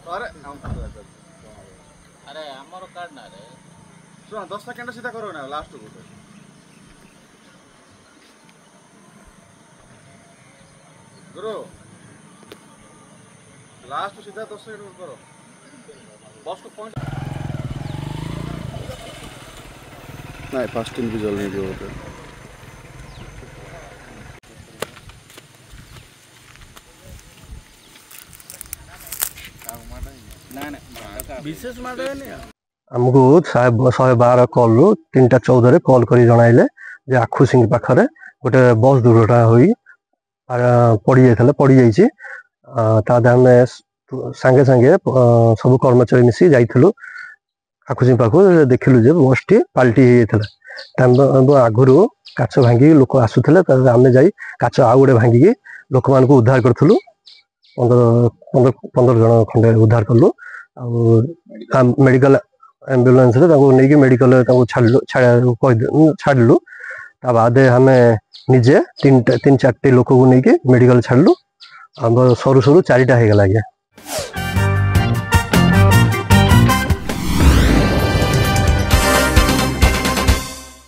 अरे अरे हमर कार्ड ना रे सुन 10 सेकंड सीधा करो ना लास्ट को गुरु लास्ट सीधा 10 सेकंड करो बॉस को पॉइंट नहीं फास्ट टीम भी जल नहीं दियो होते विशेष माडे नहीं आमको 112 कॉल रु 3:14 कॉल करी जणाइले जे आखु सिंह पाखरे गोटे बस दुर्घटना होई पड़ी जाइछि तादे हमें संगे संगे सब कर्मचारी मिसी जाइथिलु आखु सिंह पाखु देखिलु जे बस टी पाल्टी हेतला आगुरु काच भांगी लोक आसुथिले तादे हमें जाई काच आ गुडे भांगी लोक मान को उद्धार करथलु 15 जन खंडे उद्धार करलु मेडिकल एम्बुलेंस रे नहीं मेडिकल छाड़लु बाद हमें निजे 3-4 लोक को नहीं मेडिकल छाड़लु सरू सरू 4टा हो गला।